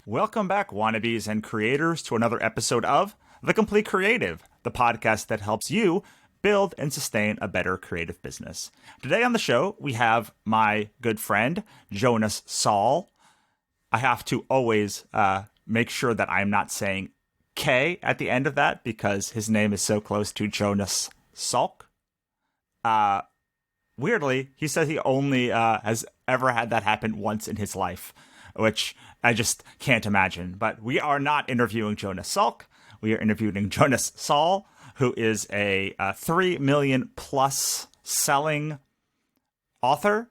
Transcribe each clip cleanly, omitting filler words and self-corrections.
Welcome back, wannabes and creators, to another episode of The Complete Creative, the podcast that helps you build and sustain a better creative business. Today on the show, we have my good friend, Jonas Saul. I have to always make sure that I'm not saying K at the end of that because his name is so close to Jonas Salk. Weirdly, he says he only has ever had that happen once in his life, which I just can't imagine. But we are not interviewing Jonas Salk. We are interviewing Jonas Saul, who is a 3 million plus selling author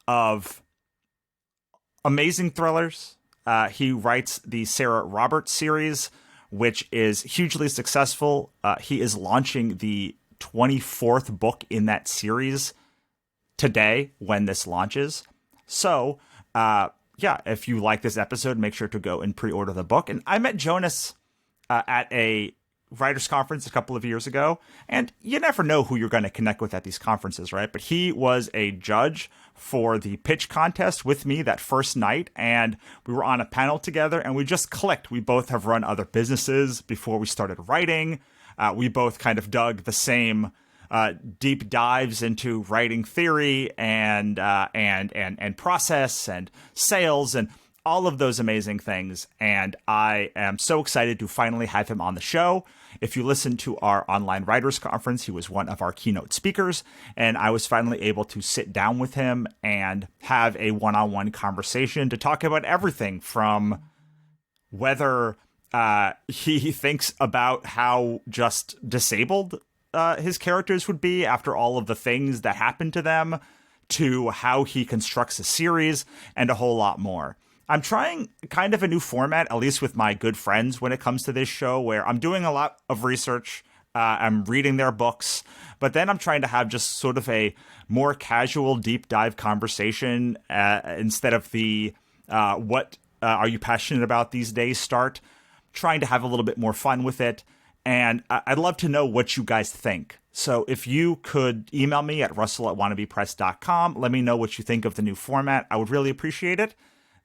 of amazing thrillers. He writes the Sarah Roberts series, which is hugely successful. He is launching the 24th book in that series today when this launches. So, if you like this episode, make sure to go and pre-order the book. And I met Jonas at a writers conference a couple of years ago, and you never know who you're going to connect with at these conferences, right? But he was a judge for the pitch contest with me that first night, and we were on a panel together, and we just clicked. We both have run other businesses before we started writing. We both kind of dug the same deep dives into writing theory and process and sales and all of those amazing things. And I am so excited to finally have him on the show. If you listen to our online writers conference, he was one of our keynote speakers, and I was finally able to sit down with him and have a one-on-one conversation to talk about everything from whether he thinks about how just disabled his characters would be after all of the things that happened to them, to how he constructs a series, and a whole lot more. I'm trying kind of a new format, at least with my good friends when it comes to this show, where I'm doing a lot of research, I'm reading their books, but then I'm trying to have just sort of a more casual, deep dive conversation instead of the what are you passionate about these days start, trying to have a little bit more fun with it. And I'd love to know what you guys think. So if you could email me at russell@wannabepress.com, let me know what you think of the new format. I would really appreciate it.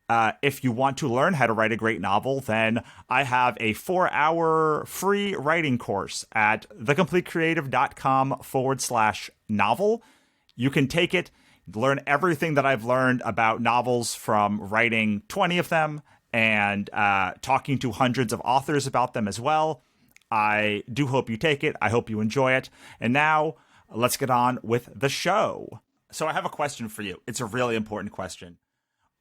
If you want to learn how to write a great novel, then I have a 4-hour free writing course at thecompletecreative.com/novel. You can take it, learn everything that I've learned about novels from writing 20 of them and talking to hundreds of authors about them as well. I do hope you take it. I hope you enjoy it. And now let's get on with the show. So I have a question for you. It's a really important question.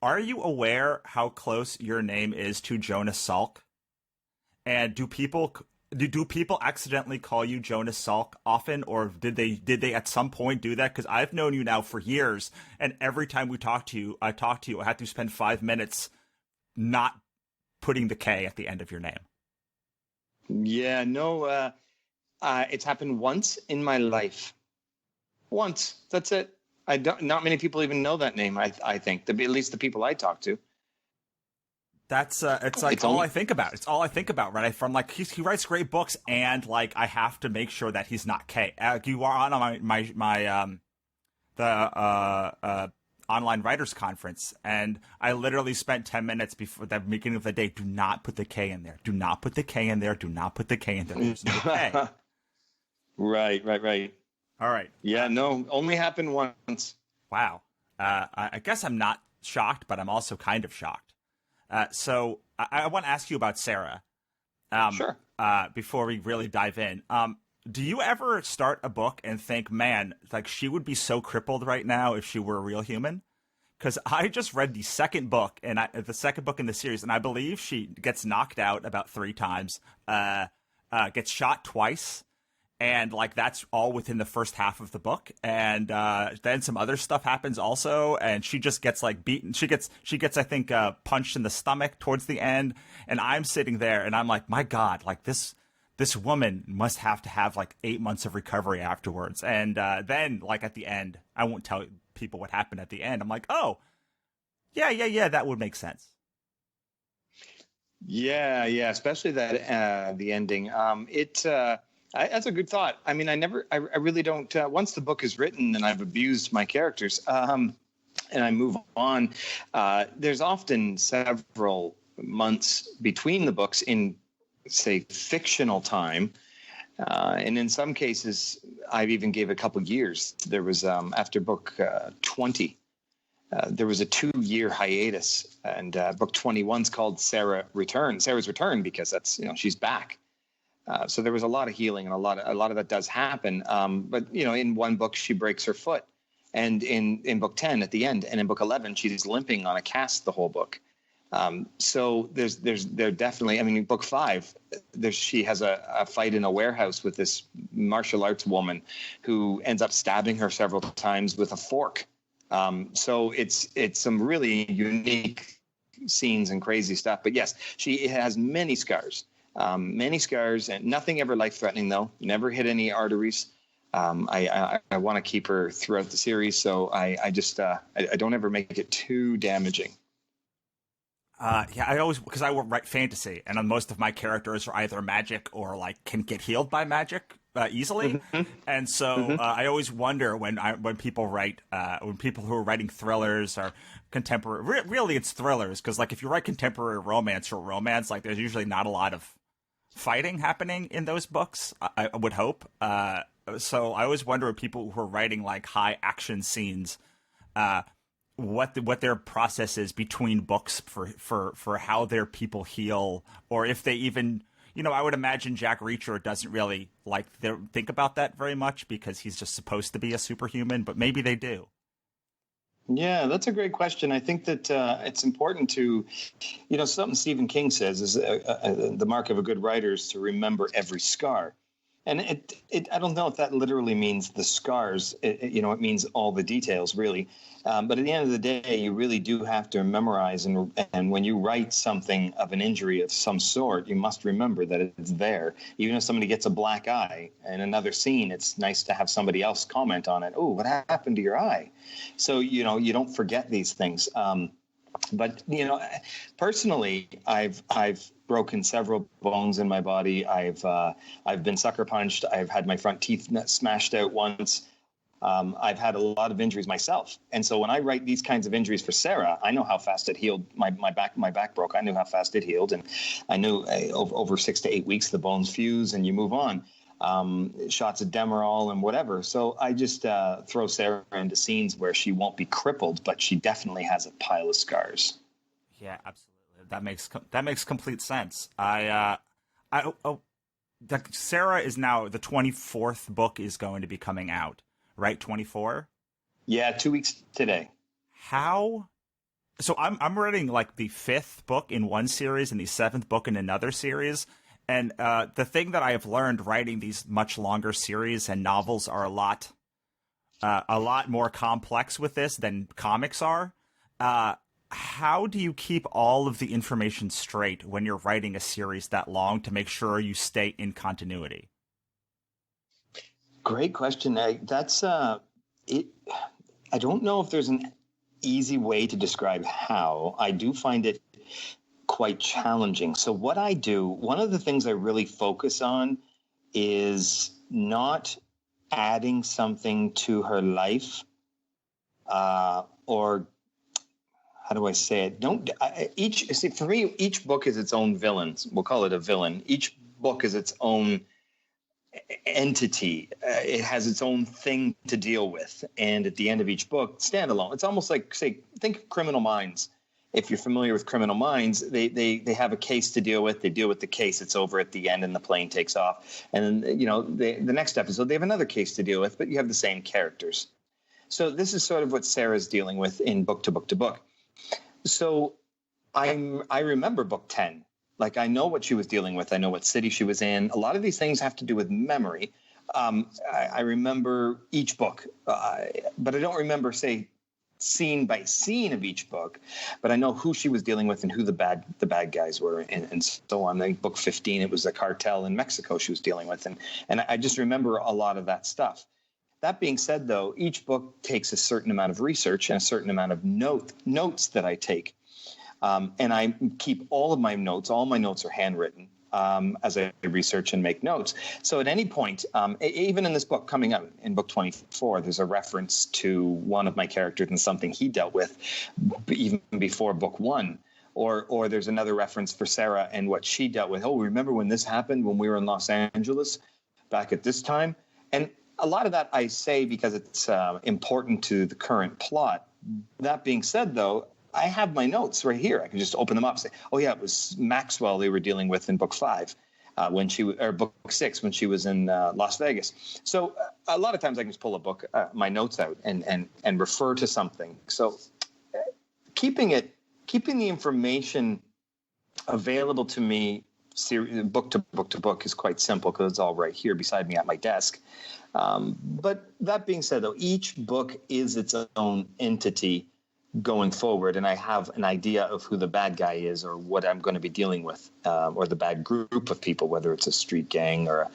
Are you aware how close your name is to Jonas Salk? And do people accidentally call you Jonas Salk often, or did they at some point do that? Because I've known you now for years, and every time I talk to you, I have to spend 5 minutes not putting the K at the end of your name. Yeah, no, it's happened once in my life. Once. That's it. Not many people even know that name, I think. At least the people I talk to. That's it's all I think about. It's all I think about, right? From like he writes great books, and like I have to make sure that he's not K. You are on my online writers conference, and I literally spent 10 minutes before the beginning of the day. Do not put the K in there. Do not put the K in there. Do not put the K in there. There's no K. Right. All right. Yeah, no, only happened once. Wow. I guess I'm not shocked, but I'm also kind of shocked. So I want to ask you about Sarah. Sure. Before we really dive in. Do you ever start a book and think, man, like she would be so crippled right now if she were a real human? Because I just read the second book in the series, and I believe she gets knocked out about 3 times, gets shot twice, and like that's all within the first half of the book. And then some other stuff happens also, and she just gets like beaten. She gets I think punched in the stomach towards the end, and I'm sitting there and I'm like, my God, like this woman must have to have like 8 months of recovery afterwards. And then like at the end, I won't tell people what happened at the end. I'm like, oh, yeah, that would make sense. Yeah, especially that the ending. That's a good thought. I mean, I really don't. Once the book is written and I've abused my characters, and I move on, there's often several months between the books in, say, fictional time. And in some cases, I've even gave a couple years. There was, after book 20, there was a 2-year hiatus, and book 21 is called Sarah's Return, because that's, she's back. So there was a lot of healing, and a lot of that does happen. But in one book she breaks her foot, and in book 10 at the end, and in book 11 she's limping on a cast the whole book. So there definitely, in book 5, she has a fight in a warehouse with this martial arts woman who ends up stabbing her several times with a fork. So it's some really unique scenes and crazy stuff. But yes, she has many scars, and nothing ever life-threatening, though. Never hit any arteries. I want to keep her throughout the series, so I just I don't ever make it too damaging. Because I write fantasy, and most of my characters are either magic or can get healed by magic easily, and so I always wonder when people write when people who are writing thrillers or contemporary, really it's thrillers, because if you write contemporary romance or romance, there's usually not a lot of fighting happening in those books. I would hope. So I always wonder with people who are writing high action scenes. What their process is between books for how their people heal, or if they even, I would imagine Jack Reacher doesn't really think about that very much because he's just supposed to be a superhuman, but maybe they do. Yeah, that's a greit question. I think that it's important to, something Stephen King says is the mark of a good writer is to remember every scar. And I don't know if that literally means the scars. It means all the details, really. But at the end of the day, you really do have to memorize. And when you write something of an injury of some sort, you must remember that it's there. Even if somebody gets a black eye in another scene, it's nice to have somebody else comment on it. Oh, what happened to your eye? So, you don't forget these things. But, personally, I've broken several bones in my body. I've been sucker punched. I've had my front teeth smashed out once. I've had a lot of injuries myself. And so when I write these kinds of injuries for Sarah, I know how fast it healed. My back broke. I knew how fast it healed. And I knew over 6 to 8 weeks, the bones fuse and you move on. Shots of Demerol and whatever. So I just throw Sarah into scenes where she won't be crippled, but she definitely has a pile of scars. Yeah, absolutely. That makes complete sense. Sarah is now, the 24th book is going to be coming out, right? 24? Yeah, 2 weeks today. How? So I'm reading the 5th book in one series and the 7th book in another series. And the thing that I have learned writing these much longer series and novels are a lot more complex with this than comics are. How do you keep all of the information straight when you're writing a series that long to make sure you stay in continuity? Great question. That's it. I don't know if there's an easy way to describe how. I do find it quite challenging. So what I do, one of the things I really focus on is not adding something to her life, or how do I say it? For me, each book is its own villain. We'll call it a villain. Each book is its own entity. It has its own thing to deal with. And at the end of each book, standalone. It's almost like, think of Criminal Minds. If you're familiar with Criminal Minds, they have a case to deal with. They deal with the case. It's over at the end and the plane takes off. And then, the next episode, they have another case to deal with, but you have the same characters. So this is sort of what Sarah's dealing with in book to book to book. So I remember book 10. I know what she was dealing with. I know what city she was in. A lot of these things have to do with memory. I remember each book, but I don't remember, say, scene by scene of each book, but I know who she was dealing with and who the bad guys were, and so on. Like book 15, it was a cartel in Mexico she was dealing with, and I just remember a lot of that stuff. That being said, though, each book takes a certain amount of research and a certain amount of notes that I take, and I keep all of my notes. All my notes are handwritten. As I research and make notes. So at any point, even in this book coming out, in book 24, there's a reference to one of my characters and something he dealt with even before book 1. Or there's another reference for Sarah and what she dealt with. Oh, remember when this happened when we were in Los Angeles back at this time? And a lot of that I say because it's important to the current plot. That being said, though, I have my notes right here. I can just open them up and say, oh, yeah, it was Maxwell they were dealing with in book 5. Or book 6 when she was in Las Vegas. So a lot of times I can just pull my notes out and refer to something. So keeping the information available to me book to book is quite simple because it's all right here beside me at my desk. But that being said, though, each book is its own entity going forward, and I have an idea of who the bad guy is or what I'm going to be dealing with, or the bad group of people, whether it's a street gang or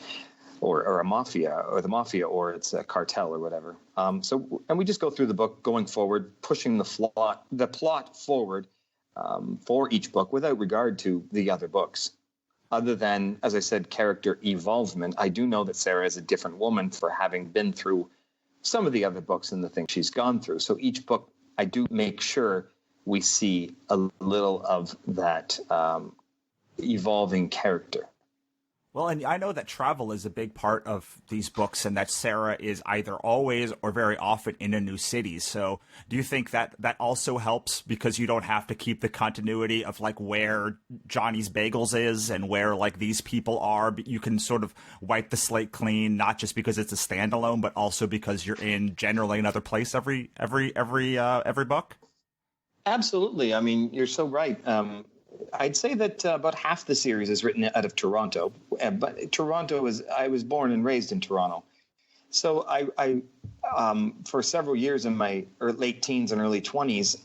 a mafia, or it's a cartel or whatever. And we just go through the book going forward, pushing the plot forward for each book without regard to the other books. Other than, as I said, character evolvement, I do know that Sarah is a different woman for having been through some of the other books and the things she's gone through. So each book, I do make sure we see a little of that evolving character. Well, and I know that travel is a big part of these books and that Sarah is either always or very often in a new city. So do you think that also helps because you don't have to keep the continuity of like where Johnny's Bagels is and where like these people are? You can sort of wipe the slate clean, not just because it's a standalone, but also because you're in generally another place every book? Absolutely. I mean, you're so right. I'd say that about half the series is written out of Toronto, but I was born and raised in Toronto. So I for several years in my late teens and early 20s,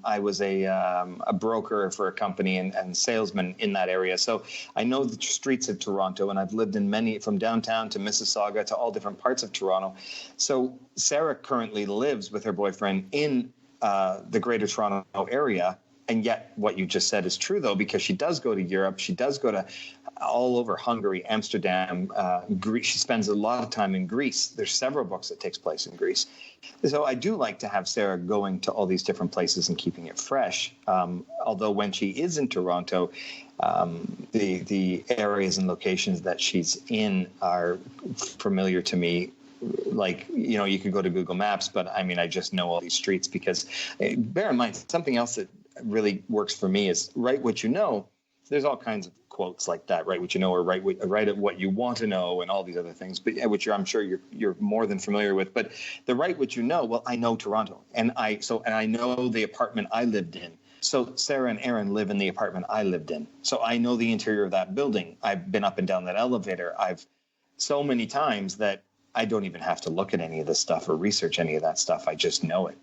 I was a broker for a company and salesman in that area. So I know the streets of Toronto, and I've lived in many, from downtown to Mississauga to all different parts of Toronto. So Sarah currently lives with her boyfriend in the Greater Toronto area. And yet what you just said is true, though, because she does go to Europe. She does go to all over Hungary, Amsterdam, Greece. She spends a lot of time in Greece. There's several books that takes place in Greece. So I do like to have Sarah going to all these different places and keeping it fresh. Although when she is in Toronto, the areas and locations that she's in are familiar to me. Like, you could go to Google Maps, but I mean, I just know all these streets because bear in mind, something else that really works for me is write what you know. There's all kinds of quotes like that, write what you know, or write what you want to know, and all these other things, but which I'm sure you're more than familiar with. But the write what you know, well, I know Toronto, and I know the apartment I lived in. So Sarah and Aaron live in the apartment I lived in. So I know the interior of that building. I've been up and down that elevator. I've so many times that I don't even have to look at any of this stuff or research any of that stuff. I just know it.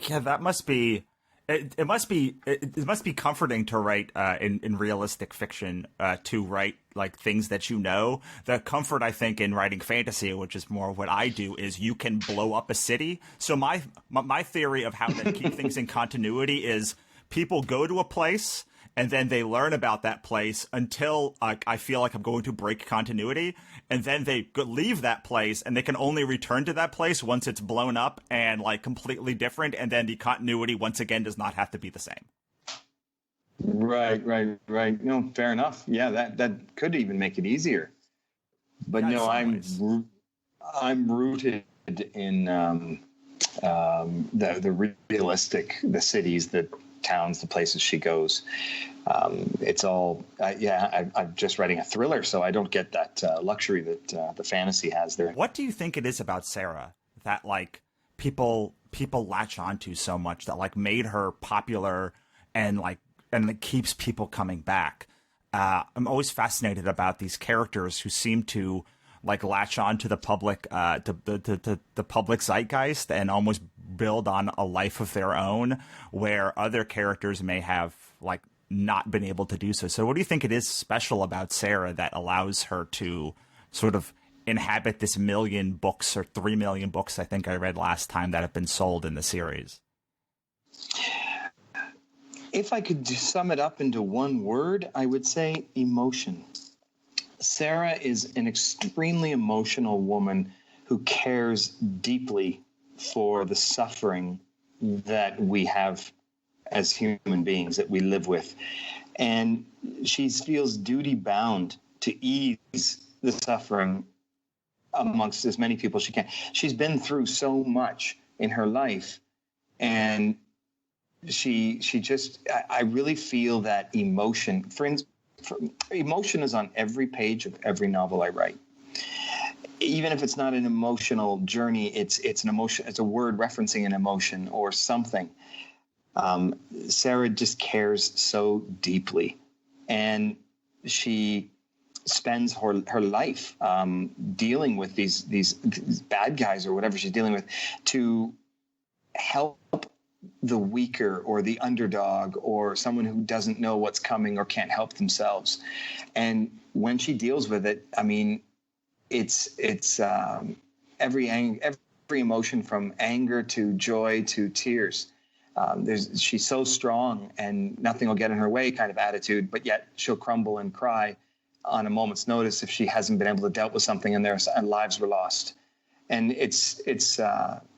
Yeah, that must be. It must be comforting to write in realistic fiction to write like things that you know. The comfort I think in writing fantasy, which is more what I do, is you can blow up a city. So my theory of how to keep things in continuity is people go to a place and then they learn about that place until I feel like I'm going to break continuity, and then they leave that place and they can only return to that place once it's blown up and like completely different, and then the continuity once again does not have to be the same. Right. No, fair enough. Yeah, that could even make it easier. But no, I'm rooted in the realistic, the cities, the towns, the places she goes. It's all, I'm just writing a thriller, so I don't get that luxury that the fantasy has there. What do you think it is about Sarah that like people latch onto so much, that like made her popular and it keeps people coming back? I'm always fascinated about these characters who seem to like latch on to the public, the public zeitgeist, and almost build on a life of their own, where other characters may have like not been able to do so. So what do you think it is special about Sarah that allows her to sort of inhabit this 1 million books, or 3 million books, I think I read last time, that have been sold in the series? If I could sum it up into one word, I would say emotion. Sarah is an extremely emotional woman who cares deeply for the suffering that we have as human beings that we live with. And she feels duty bound to ease the suffering amongst as many people as she can. She's been through so much in her life, and she just, I really feel that emotion. Emotion is on every page of every novel I write. Even if it's not an emotional journey, it's an emotion. It's a word referencing an emotion or something. Sarah just cares so deeply, and she spends her life dealing with these bad guys or whatever she's dealing with to help the weaker or the underdog or someone who doesn't know what's coming or can't help themselves. And when she deals with it, I mean, it's every emotion from anger to joy to tears. She's so strong and nothing will get in her way kind of attitude, but yet she'll crumble and cry on a moment's notice if she hasn't been able to deal with something and lives were lost. And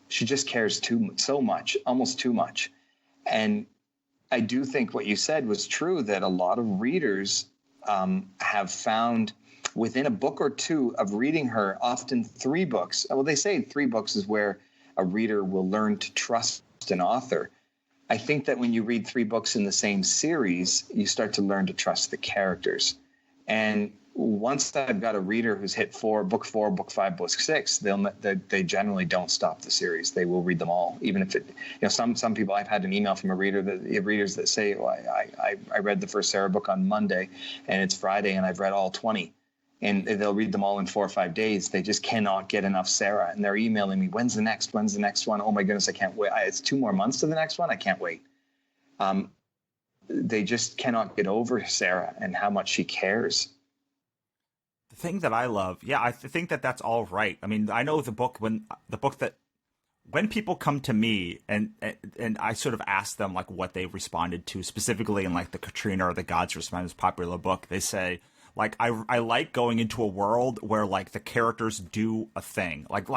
she just cares so much, almost too much. And I do think what you said was true, that a lot of readers have found within a book or two of reading her, often 3 books. Well, they say 3 books is where a reader will learn to trust an author. I think that when you read 3 books in the same series, you start to learn to trust the characters. And once I've got a reader who's hit book 4, book 5, book 6, they generally don't stop the series. They will read them all, even if some people. I've had an email from readers that say, well, I read the first Sarah book on Monday, and it's Friday, and I've read all 20, and they'll read them all in 4 or 5 days. They just cannot get enough Sarah, and they're emailing me, when's the next one? Oh my goodness, I can't wait. It's 2 more months to the next one. I can't wait. They just cannot get over Sarah and how much she cares. The thing that I love, I think that that's all right. I mean, I know when people come to me and I sort of ask them like what they responded to specifically in like the Katrina or the Gods Respond popular book, they say like I like going into a world where like the characters do a thing, like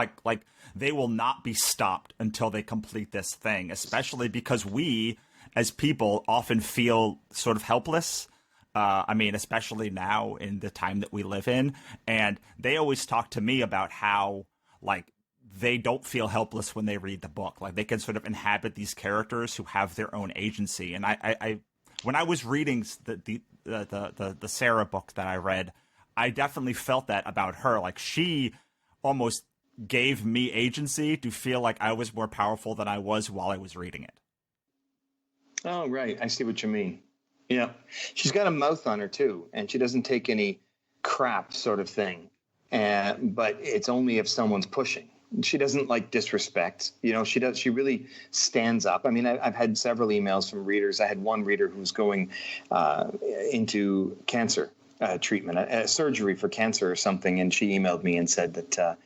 they will not be stopped until they complete this thing, especially because we as people often feel sort of helpless. I mean, especially now in the time that we live in. And they always talk to me about how, like, they don't feel helpless when they read the book. Like, they can sort of inhabit these characters who have their own agency. And I when I was reading the Sarah book that I read, I definitely felt that about her. Like, she almost gave me agency to feel like I was more powerful than I was while I was reading it. Oh, right. I see what you mean. Yeah. She's got a mouth on her, too, and she doesn't take any crap sort of thing. But it's only if someone's pushing. She doesn't like disrespect. You know, she really stands up. I mean, I've had several emails from readers. I had one reader who's going into cancer treatment, a surgery for cancer or something, and she emailed me and said that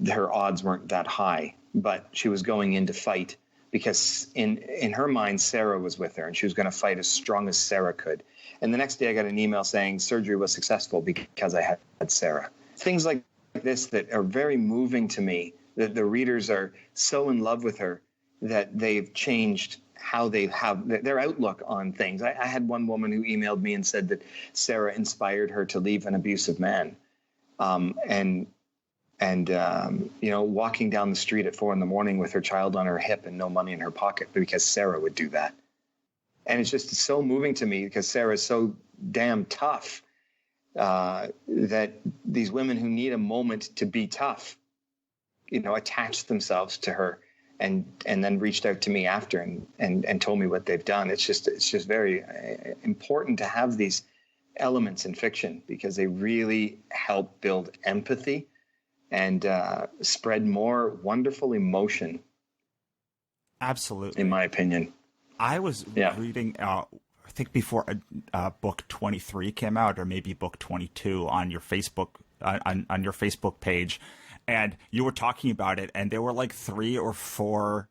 her odds weren't that high, but she was going in to fight because in her mind, Sarah was with her, and she was going to fight as strong as Sarah could. And the next day I got an email saying surgery was successful because I had Sarah. Things like this that are very moving to me, that the readers are so in love with her that they've changed how they have their outlook on things. I had one woman who emailed me and said that Sarah inspired her to leave an abusive man. You know, walking down the street at 4 a.m. with her child on her hip and no money in her pocket because Sarah would do that. And it's just so moving to me because Sarah is so damn tough that these women who need a moment to be tough, you know, attach themselves to her and then reached out to me after and told me what they've done. It's just very important to have these elements in fiction because they really help build empathy and spread more wonderful emotion. Absolutely. In my opinion. I was reading, I think before book 23 came out, or maybe book 22 on your Facebook, on your Facebook page, and you were talking about it, and there were like 3 or 4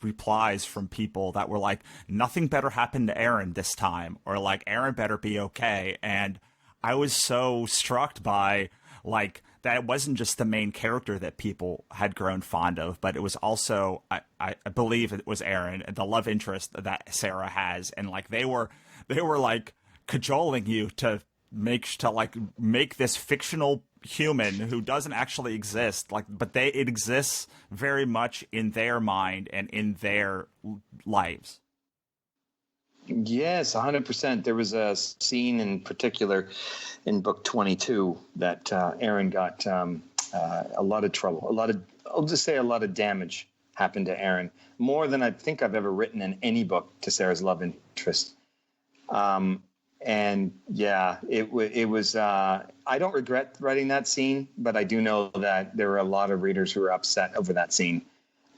replies from people that were like, nothing better happened to Aaron this time, or like, Aaron better be okay. And I was so struck by like that it wasn't just the main character that people had grown fond of, but it was also I believe it was Aaron, the love interest that Sarah has, and like they were like cajoling you to make this fictional human who doesn't actually exist, like, but it exists very much in their mind and in their lives. Yes, 100%. There was a scene in particular in book 22 that Aaron got a lot of trouble, I'll just say a lot of damage happened to Aaron, more than I think I've ever written in any book to Sarah's love interest. And yeah, it was, I don't regret writing that scene, but I do know that there were a lot of readers who were upset over that scene.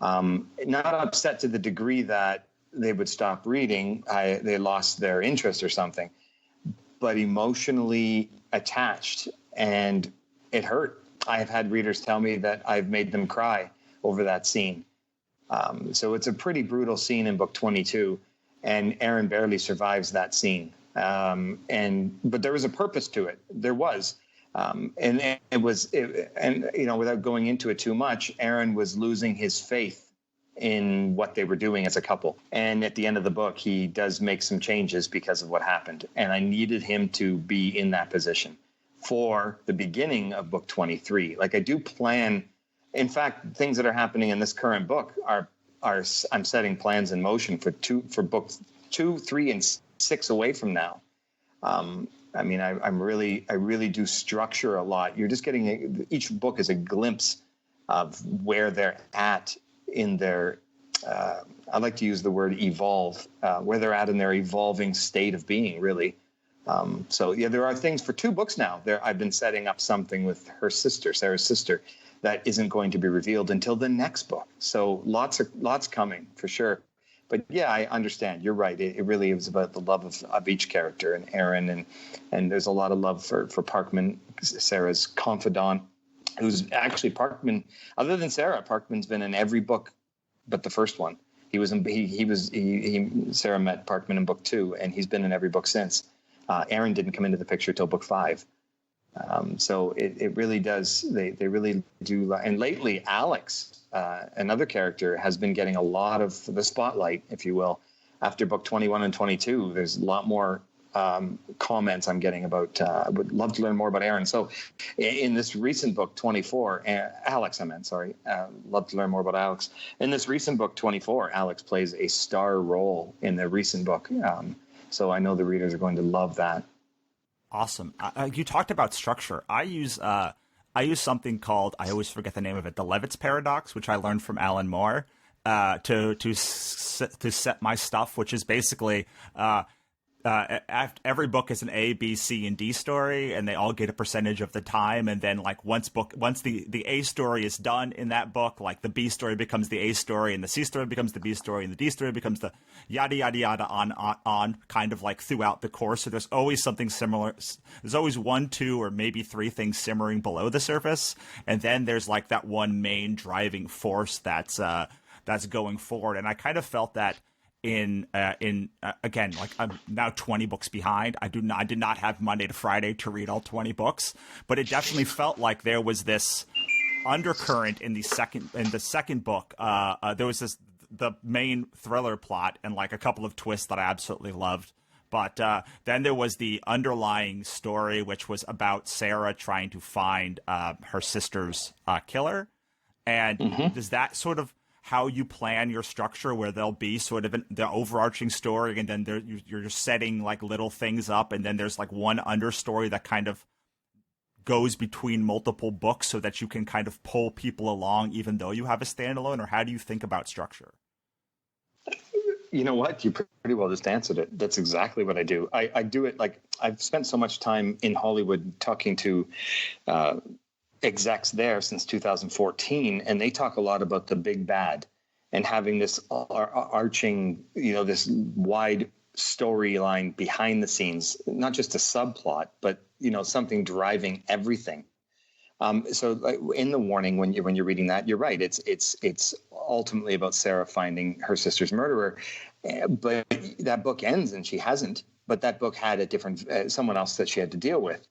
Not upset to the degree that they would stop reading, they lost their interest or something, but emotionally attached, and it hurt. I have had readers tell me that I've made them cry over that scene. So it's a pretty brutal scene in book 22, and Aaron barely survives that scene. But there was a purpose to it. There was, and without going into it too much, Aaron was losing his faith in what they were doing as a couple. And at the end of the book, he does make some changes because of what happened. And I needed him to be in that position for the beginning of book 23. Like I do plan, in fact, things that are happening in this current book are I'm setting plans in motion for books 2, 3, and 6 away from now. I really do structure a lot. You're just getting each book is a glimpse of where they're at in their, I like to use the word evolve, where they're at in their evolving state of being, really. So yeah, there are things for 2 books now. I've been setting up something with her sister, Sarah's sister, that isn't going to be revealed until the next book. So lots coming for sure. But yeah, I understand. You're right. It really is about the love of each character, and Aaron, and there's a lot of love for Parkman, Sarah's confidant, who's actually Parkman. Other than Sarah, Parkman's been in every book but the first one. Sarah met Parkman in book 2, and he's been in every book since. Aaron didn't come into the picture till book 5. So it really does. They really do. And lately, Alex, another character, has been getting a lot of the spotlight, if you will. After book 21 and 22, there's a lot more comments I'm getting about. I would love to learn more about Aaron. So in this recent book 24, Alex, love to learn more about Alex. In this recent book 24, Alex plays a star role in the recent book. So I know the readers are going to love that. Awesome. You talked about structure. I use something called, I always forget the name of it, the Levitt's paradox, which I learned from Alan Moore, to set my stuff, which is basically every book is an A, B, C, and D story, and they all get a percentage of the time. And then like once the A story is done in that book, like the B story becomes the A story, and the C story becomes the B story, and the D story becomes the yada yada yada on kind of like throughout the course. So there's always something similar. There's always 1, 2, or maybe 3 things simmering below the surface, and then there's like that one main driving force that's going forward. And I kind of felt that in again, like I'm now 20 books behind. I did not have Monday to Friday to read all 20 books, but it definitely felt like there was this undercurrent in the second book. There was the main thriller plot and like a couple of twists that I absolutely loved. But then there was the underlying story, which was about Sarah trying to find her sister's killer. And does that sort of how you plan your structure, where there'll be sort of the overarching story, and then you're setting like little things up, and then there's like one understory that kind of goes between multiple books so that you can kind of pull people along even though you have a standalone? Or how do you think about structure? You know what? You pretty well just answered it. That's exactly what I do. I do it like I've spent so much time in Hollywood talking to execs there since 2014, and they talk a lot about the big bad and having this arching, this wide storyline behind the scenes, not just a subplot, but something driving everything. So in the warning, when you're reading that, you're right. It's ultimately about Sarah finding her sister's murderer, but that book ends and she hasn't. But that book had a different someone else that she had to deal with.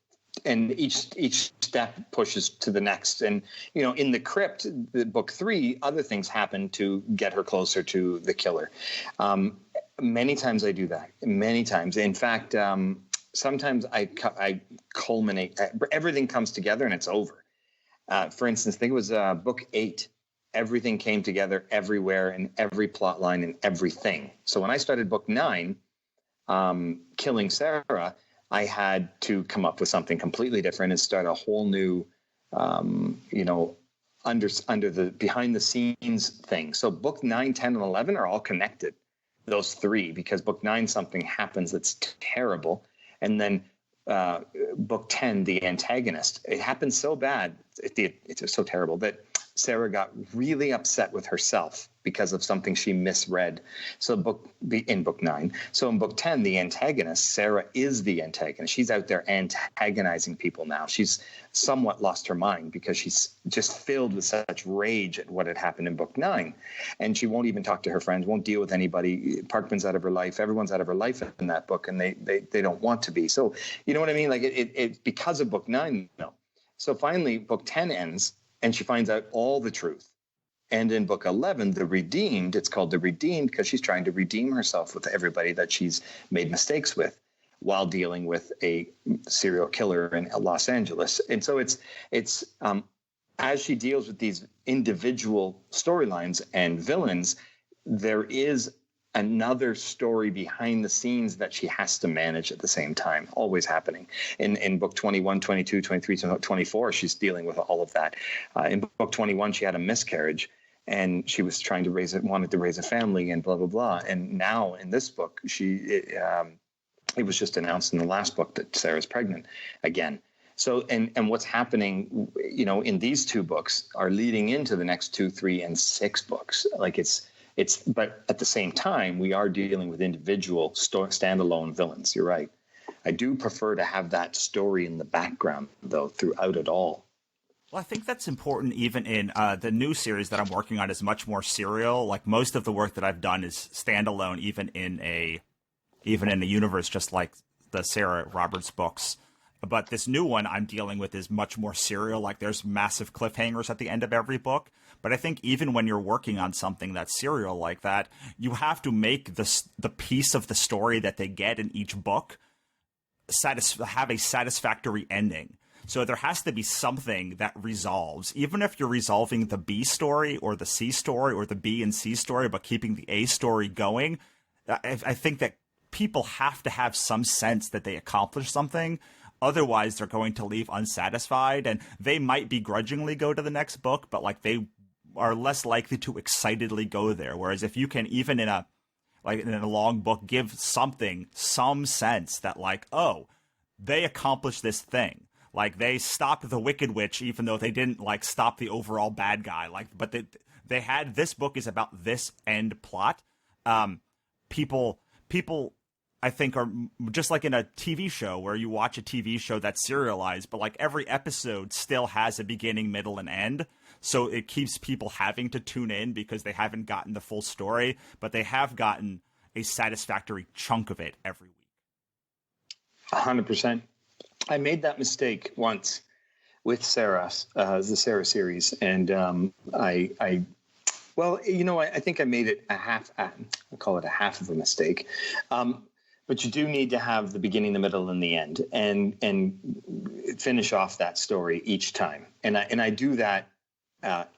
and each step pushes to the next. And in the crypt, the book 3, other things happen to get her closer to the killer. Many times I do that. Many times, in fact, sometimes I culminate. Everything comes together and it's over. For instance, I think it was book 8. Everything came together everywhere in every plot line and everything. So when I started book 9, killing Sarah, I had to come up with something completely different and start a whole new, under the behind the scenes thing. So book 9, 10, and 11 are all connected, those 3, because book 9, something happens that's terrible. And then book 10, the antagonist, it happened so bad, it's so terrible that Sarah got really upset with herself because of something she misread. So in book 9. So in book 10, the antagonist, Sarah is the antagonist. She's out there antagonizing people now. She's somewhat lost her mind because she's just filled with such rage at what had happened in book 9. And she won't even talk to her friends, won't deal with anybody. Parkman's out of her life. Everyone's out of her life in that book, and they don't want to be. So you know what I mean? Like it because of book 9, no. So finally, book 10 ends, and she finds out all the truth. And in book 11, The Redeemed, it's called The Redeemed because she's trying to redeem herself with everybody that she's made mistakes with while dealing with a serial killer in Los Angeles. And so it's as she deals with these individual storylines and villains, there is another story behind the scenes that she has to manage at the same time, always happening. In book 21, 22, 23, 24, she's dealing with all of that. In book 21, she had a miscarriage, and she was trying to wanted to raise a family and blah, blah, blah. And now in this book, it was just announced in the last book that Sarah's pregnant again. So, and what's happening, in these 2 books are leading into the next 2, 3, and 6 books. Like but at the same time, we are dealing with individual standalone villains. You're right. I do prefer to have that story in the background, though, throughout it all. Well, I think that's important even in the new series that I'm working on is much more serial. Like most of the work that I've done is standalone, even in a universe just like the Sarah Roberts books. But this new one I'm dealing with is much more serial. Like there's massive cliffhangers at the end of every book. But I think even when you're working on something that's serial like that, you have to make the piece of the story that they get in each book have a satisfactory ending. So there has to be something that resolves, even if you're resolving the B story or the C story or the B and C story, but keeping the A story going. I think that people have to have some sense that they accomplished something. Otherwise, they're going to leave unsatisfied, and they might begrudgingly go to the next book, but like they are less likely to excitedly go there. Whereas if you can, even in a long book, give some sense that like, oh, they accomplished this thing. Like they stopped the Wicked Witch, even though they didn't like stop the overall bad guy. Like, but they had, this book is about this end plot. People, I think, are just like in a TV show where you watch a TV show that's serialized, but like every episode still has a beginning, middle, and end. So it keeps people having to tune in because they haven't gotten the full story, but they have gotten a satisfactory chunk of it every week. 100%. I made that mistake once with Sarah, the Sarah series, and I think I made it I'll call it a half of a mistake. But you do need to have the beginning, the middle, and the end, and finish off that story each time. And I do that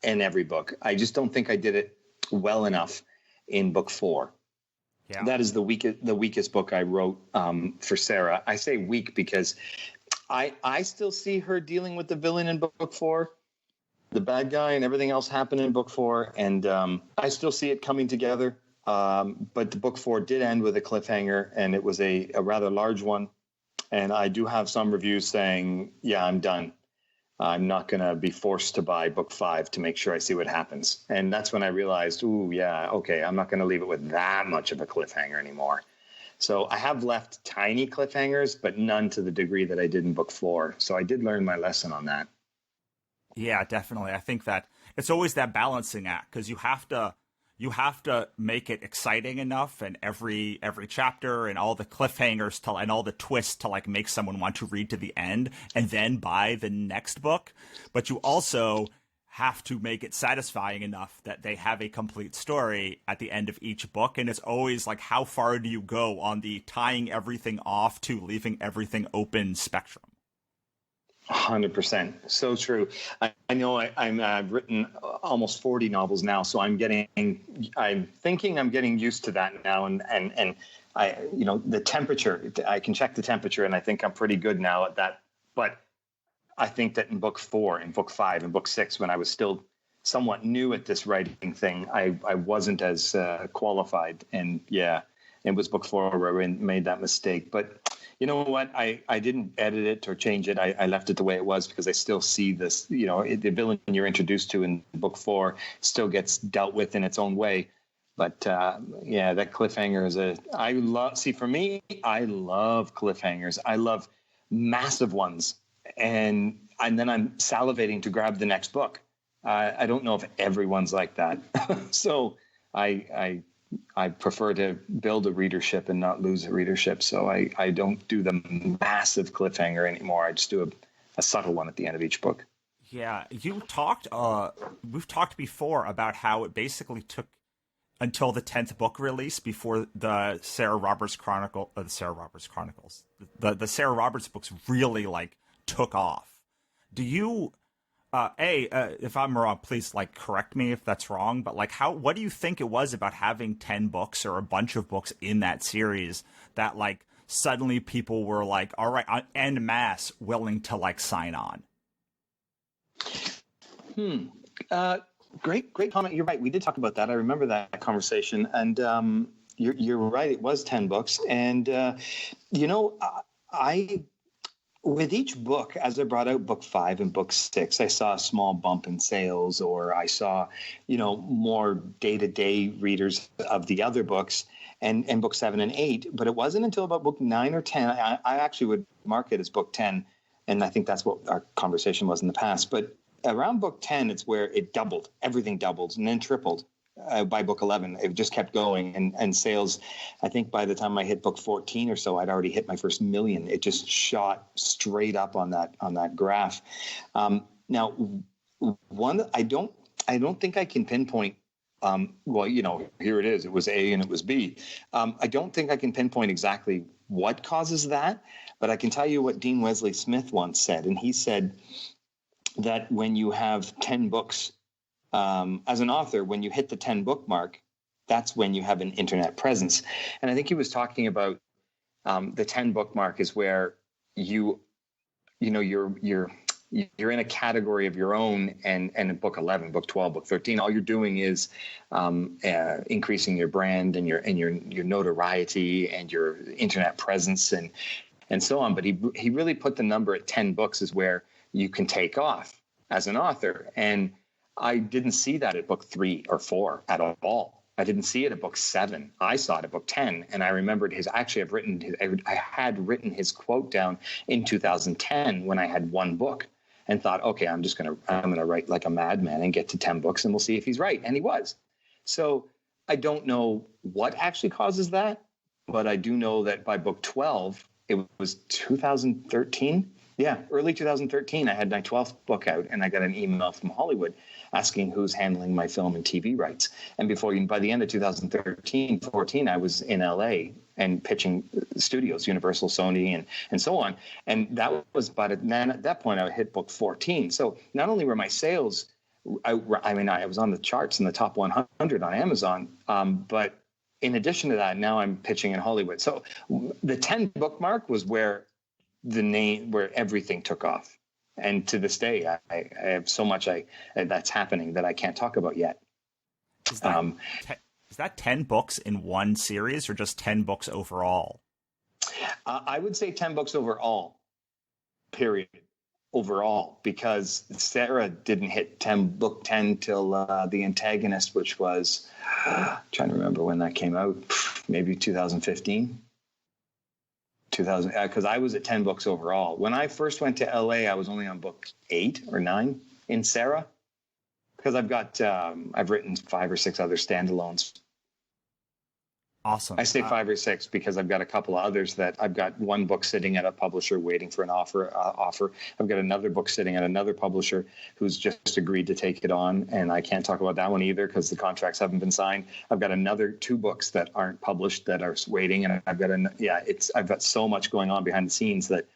in every book. I just don't think I did it well enough in book 4. Yeah. That is the weakest book I wrote for Sarah. I say weak because I still see her dealing with the villain in book 4, the bad guy, and everything else happened in book 4, and I still see it coming together. But the book 4 did end with a cliffhanger, and it was a rather large one. And I do have some reviews saying, yeah, I'm done. I'm not going to be forced to buy book 5 to make sure I see what happens. And that's when I realized, ooh, yeah, okay, I'm not going to leave it with that much of a cliffhanger anymore. So I have left tiny cliffhangers, but none to the degree that I did in book 4. So I did learn my lesson on that. Yeah, definitely. I think that it's always that balancing act because you have to you have to make it exciting enough, and every chapter and all the cliffhangers to, and all the twists to like make someone want to read to the end and then buy the next book. But you also have to make it satisfying enough that they have a complete story at the end of each book. And it's always like, how far do you go on the tying everything off to leaving everything open spectrum? 100%. So true. I know I've written almost 40 novels now, so I'm thinking I'm getting used to that now. And I, the temperature, I can check the temperature, and I think I'm pretty good now at that. But I think that in book 4, in book 5, and book 6, when I was still somewhat new at this writing thing, I wasn't as qualified. And yeah, it was book 4 where I made that mistake. But you know what? I didn't edit it or change it. I left it the way it was because I still see this, the villain you're introduced to in book 4 still gets dealt with in its own way. But yeah, that cliffhanger is for me, I love cliffhangers. I love massive ones. And then I'm salivating to grab the next book. I don't know if everyone's like that. So I prefer to build a readership and not lose a readership. So I don't do the massive cliffhanger anymore. I just do a subtle one at the end of each book. Yeah, we've talked before about how it basically took until the 10th book release before the Sarah Roberts Chronicles, the Sarah Roberts books really like took off. Do you if I'm wrong, please like correct me if that's wrong, but like what do you think it was about having 10 books or a bunch of books in that series that like suddenly people were like, all right, en masse willing to like sign on? Great comment. You're right. We did talk about that. I remember that conversation, and you're right. It was 10 books. And with each book, as I brought out book 5 and book 6, I saw a small bump in sales, or I saw, more day-to-day readers of the other books, and book 7 and 8. But it wasn't until about book 9 or 10, I actually would mark it as book 10, and I think that's what our conversation was in the past. But around book 10, it's where it doubled. Everything doubled and then tripled. By book 11, it just kept going, and sales, I think by the time I hit book 14 or so, I'd already hit my first million. It just shot straight up on that graph. Now, I don't think I can pinpoint. Here it is. It was A and it was B. I don't think I can pinpoint exactly what causes that, but I can tell you what Dean Wesley Smith once said, and he said that when you have 10 books. As an author, when you hit the 10 book mark, that's when you have an internet presence. And I think he was talking about the 10 book mark is where you're in a category of your own, and in book 11, book 12, book 13, all you're doing is increasing your brand and your notoriety and your internet presence and so on. But he really put the number at 10 books is where you can take off as an author. And I didn't see that at book 3 or 4 at all. I didn't see it at book 7. I saw it at book 10, and I remembered I had written his quote down in 2010 when I had one book, and thought, okay, I'm gonna write like a madman and get to 10 books, and we'll see if he's right. And he was. So I don't know what actually causes that, but I do know that by book 12, it was 2013. Yeah, early 2013, I had my 12th book out, and I got an email from Hollywood asking who's handling my film and TV rights. And by the end of 2014, I was in LA and pitching studios, Universal, Sony, and so on. And that was at that point, I hit book 14. So not only were my sales, I was on the charts in the top 100 on Amazon, but in addition to that, now I'm pitching in Hollywood. So the 10 book mark was where everything took off. And to this day, I have so much that's happening that I can't talk about yet. Is that 10 books in one series, or just 10 books overall? I would say 10 books overall, period. Overall, because Sarah didn't hit book 10 till The Antagonist, which was, trying to remember when that came out, maybe 2015. Because I was at 10 books overall. When I first went to LA, I was only on book 8 or 9 in Sarah. because I've written 5 or 6 other standalones. Awesome. I say 5 or 6 because I've got a couple of others that I've got one book sitting at a publisher waiting for an offer. I've got another book sitting at another publisher who's just agreed to take it on, and I can't talk about that one either because the contracts haven't been signed. I've got another 2 books that aren't published that are waiting, and I've got so much going on behind the scenes that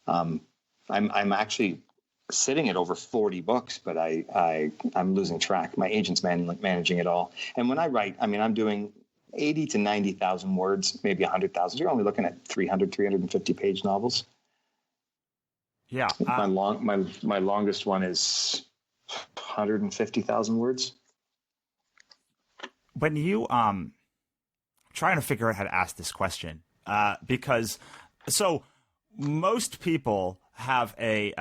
I'm actually sitting at over 40 books, but I'm losing track. My agent's managing it all, and when I write, I mean, I'm doing 80 to 90,000 words, maybe 100,000. You're only looking at 350 page novels. Yeah. My longest one is 150,000 words. When you trying to figure out how to ask this question, because so most people have a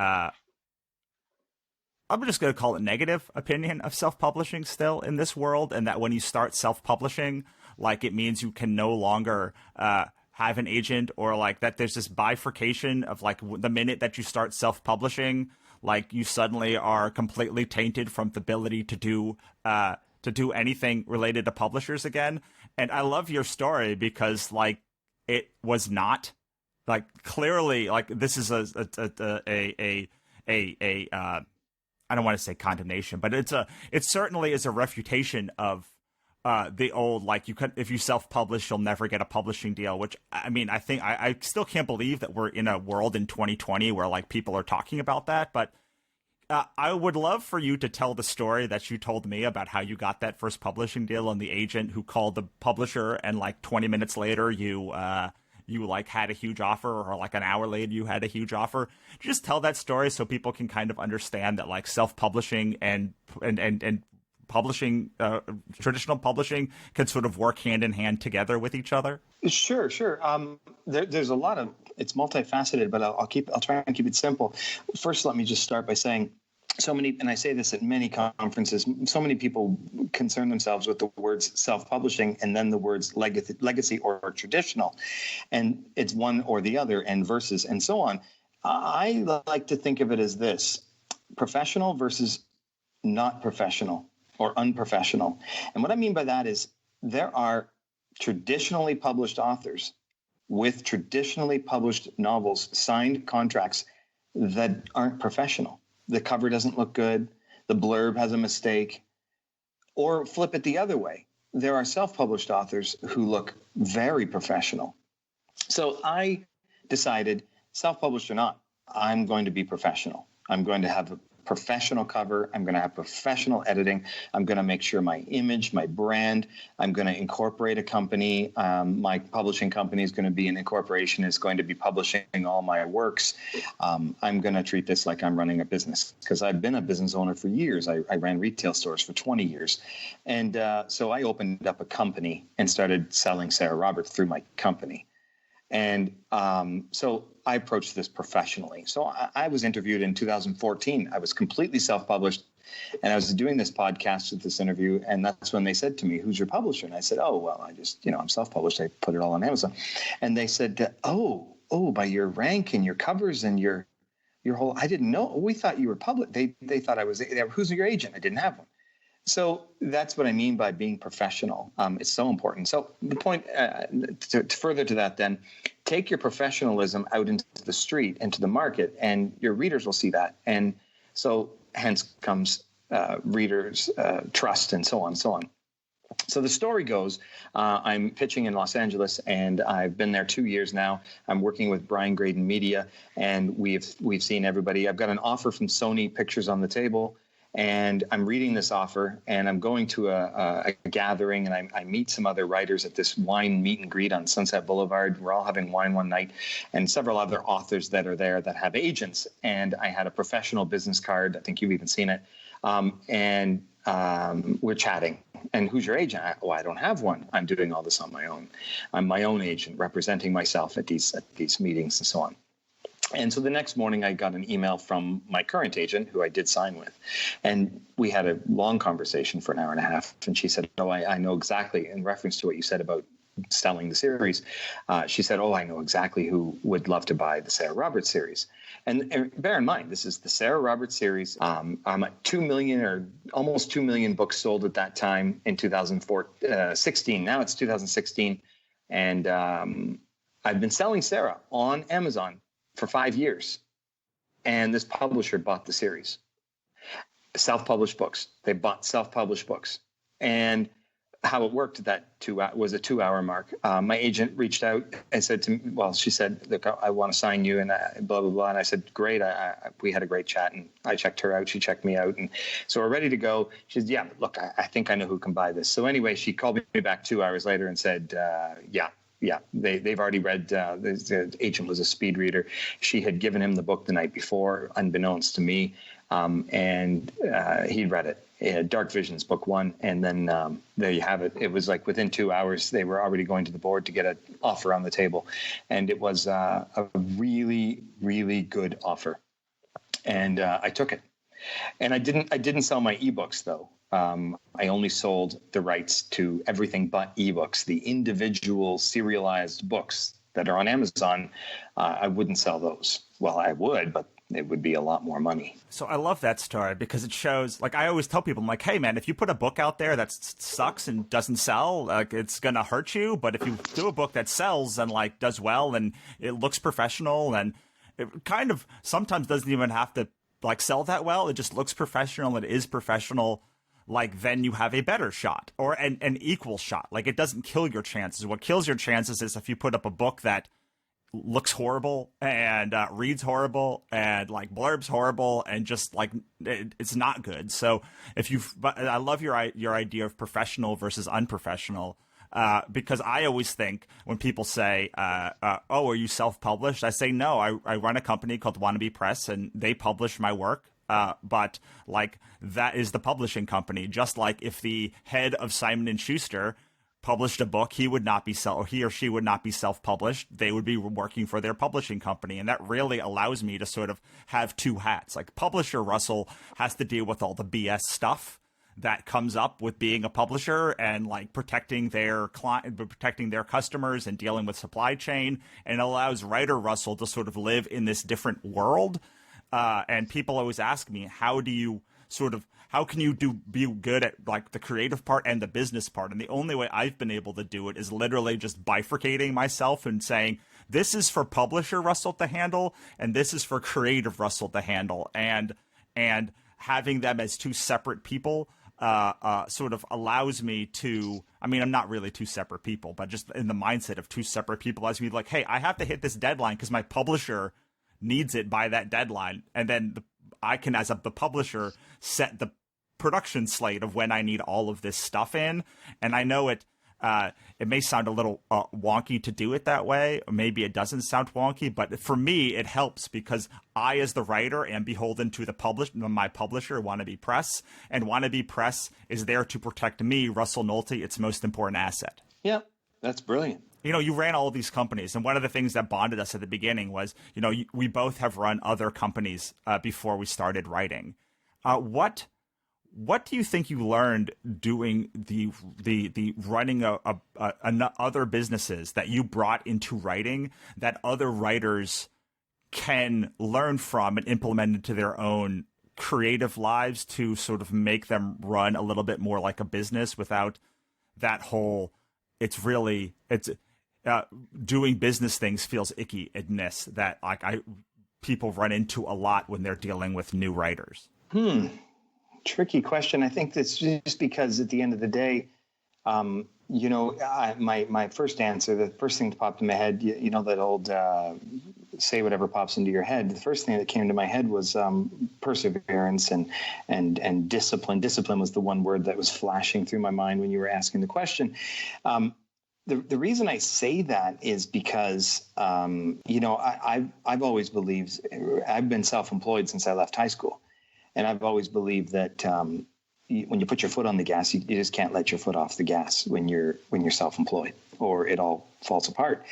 I'm just going to call it negative opinion of self-publishing still in this world, and that when you start self-publishing, like it means you can no longer have an agent, or like that there's this bifurcation of like the minute that you start self-publishing, like you suddenly are completely tainted from the ability to do anything related to publishers again. And I love your story because like it was not like clearly like this is a I don't want to say condemnation, but it certainly is a refutation of the old, like if you self-publish, you'll never get a publishing deal, which I mean, I think I still can't believe that we're in a world in 2020 where like people are talking about that. But I would love for you to tell the story that you told me about how you got that first publishing deal and the agent who called the publisher, and like 20 minutes later you like had a huge offer, or like an hour later you had a huge offer. Just tell that story so people can kind of understand that like self-publishing and publishing, traditional publishing can sort of work hand in hand together with each other. Sure. There's a lot of, it's multifaceted, but I'll try and keep it simple. First, let me just start by saying, so many, and I say this at many conferences, so many people concern themselves with the words self-publishing and then the words legacy or traditional, and it's one or the other, and versus and so on. I like to think of it as this: professional versus not professional or unprofessional. And what I mean by that is there are traditionally published authors with traditionally published novels, signed contracts that aren't professional. The cover doesn't look good. The blurb has a mistake. Or flip it the other way. There are self-published authors who look very professional. So I decided, self-published or not, I'm going to be professional. I'm going to have a professional cover. I'm going to have professional editing. I'm going to make sure my image, my brand, I'm going to incorporate a company. My publishing company is going to be an incorporation, is going to be publishing all my works. I'm going to treat this like I'm running a business, because I've been a business owner for years. I ran retail stores for 20 years. And so I opened up a company and started selling Sarah Roberts through my company. And so I approached this professionally. So I was interviewed in 2014. I was completely self-published, and I was doing this podcast with this interview, and that's when they said to me, "Who's your publisher?" And I said, "Oh, well, I just, I'm self-published. I put it all on Amazon." And they said, "Oh, by your rank and your covers and your whole, I didn't know. We thought you were public." They thought I was. "Who's your agent?" I didn't have one. So that's what I mean by being professional. It's so important. So the point, to further to that then, take your professionalism out into the street, into the market, and your readers will see that. And so hence comes readers' trust, and so on and so on. So the story goes, I'm pitching in Los Angeles, and I've been there 2 years now. I'm working with Brian Graydon Media, and we've seen everybody. I've got an offer from Sony Pictures on the table. And I'm reading this offer, and I'm going to a gathering, and I meet some other writers at this wine meet and greet on Sunset Boulevard. We're all having wine one night, and several other authors that are there that have agents. And I had a professional business card. I think you've even seen it. And we're chatting. And who's your agent? I don't have one. I'm doing all this on my own. I'm my own agent, representing myself at these meetings and so on. And so the next morning, I got an email from my current agent, who I did sign with. And we had a long conversation for an hour and a half. And she said, "Oh, I know exactly," in reference to what you said about selling the series, she said, "Oh, I know exactly who would love to buy the Sarah Roberts series." And bear in mind, this is the Sarah Roberts series. I'm at 2 million or almost 2 million books sold at that time in 2016. Now it's 2016. And I've been selling Sarah on Amazon for 5 years. And this publisher bought the series. Self-published books. They bought self-published books. And how it worked, that was a 2-hour mark. My agent reached out and said to me, well, she said, "Look, I want to sign you," and blah, blah, blah. And I said, "Great." We had a great chat, and I checked her out. She checked me out. And so we're ready to go. She said, "Yeah, but look, I think I know who can buy this." So anyway, she called me back 2 hours later and said, yeah, they've already read, the agent was a speed reader. She had given him the book the night before, unbeknownst to me. And he'd read it. Dark Visions, book 1. And then there you have it. It was like within 2 hours, they were already going to the board to get an offer on the table. And it was a really, really good offer. And I took it. And I didn't sell my ebooks, though. I only sold the rights to everything but ebooks, the individual serialized books that are on Amazon. I wouldn't sell those. Well, I would, but it would be a lot more money. So I love that story because it shows, like, I always tell people, I'm like, hey man, if you put a book out there that sucks and doesn't sell, like, it's going to hurt you. But if you do a book that sells and like does well and it looks professional and it kind of sometimes doesn't even have to like sell that well, it just looks professional, it is professional, like, then you have a better shot or an equal shot. Like, it doesn't kill your chances. What kills your chances is if you put up a book that looks horrible and reads horrible and like blurbs horrible and just like it's not good. So but I love your idea of professional versus unprofessional, because I always think when people say, "Oh, are you self-published?" I say no. I run a company called Wannabe Press, and they publish my work. But like that is the publishing company. Just like if the head of Simon and Schuster published a book, he or she would not be self-published. They would be working for their publishing company. And that really allows me to sort of have two hats. Like, publisher Russell has to deal with all the BS stuff that comes up with being a publisher and like protecting their client, protecting their customers and dealing with supply chain. And it allows writer Russell to sort of live in this different world. And people always ask me, how can you be good at like the creative part and the business part? And the only way I've been able to do it is literally just bifurcating myself and saying, this is for publisher Russell to handle, and this is for creative Russell to handle. And having them as two separate people sort of allows me to, I mean, I'm not really two separate people, but just in the mindset of two separate people, allows me to like, hey, I have to hit this deadline because my publisher needs it by that deadline. And then I can, as the publisher, set the production slate of when I need all of this stuff in. And I know it may sound a little wonky to do it that way, or maybe it doesn't sound wonky, but for me it helps because I, as the writer, am beholden to my publisher, Wannabe Press, and Wannabe Press is there to protect me, Russell Nolte, its most important asset. Yeah, that's brilliant. You know, you ran all of these companies, and one of the things that bonded us at the beginning was, you know, we both have run other companies before we started writing. What do you think you learned doing the running other businesses that you brought into writing that other writers can learn from and implement into their own creative lives to sort of make them run a little bit more like a business without that whole, doing business things feels icky-ness that like people run into a lot when they're dealing with new writers? Tricky question. I think that's just because at the end of the day, you know, my first answer, the first thing that popped in my head, you know, that old say whatever pops into your head. The first thing that came to my head was perseverance and discipline. Discipline was the one word that was flashing through my mind when you were asking the question. The reason I say that is because, you know, I've always believed, I've been self-employed since I left high school. And I've always believed that when you put your foot on the gas, you just can't let your foot off the gas when you're self-employed, or it all falls apart.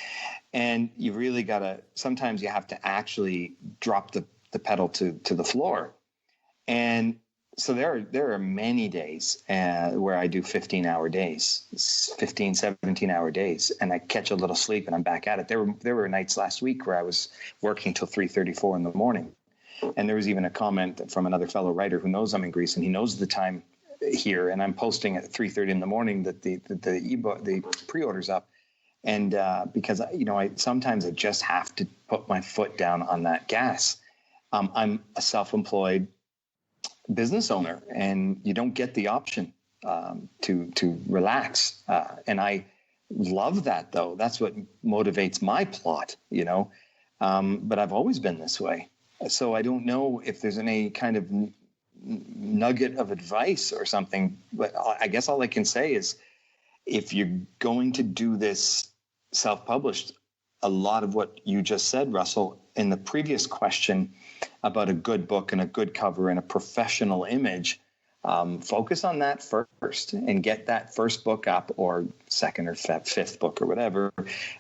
And you really got to, sometimes you have to actually drop the pedal to the floor. And So there are many days where I do 15-hour days, 15, 17-hour days, and I catch a little sleep and I'm back at it. There were nights last week where I was working till 3:34 in the morning. And there was even a comment from another fellow writer who knows I'm in Greece and he knows the time here, and I'm posting at 3:30 in the morning that the ebook, the pre-order's up. And because I sometimes I just have to put my foot down on that gas. I'm a self-employed business owner, and you don't get the option to relax. And I love that, though. That's what motivates my plot, But I've always been this way. So I don't know if there's any kind of nugget of advice or something. But I guess all I can say is, if you're going to do this self-published, a lot of what you just said, Russell, in the previous question about a good book and a good cover and a professional image, focus on that first and get that first book up, or second or fifth book or whatever.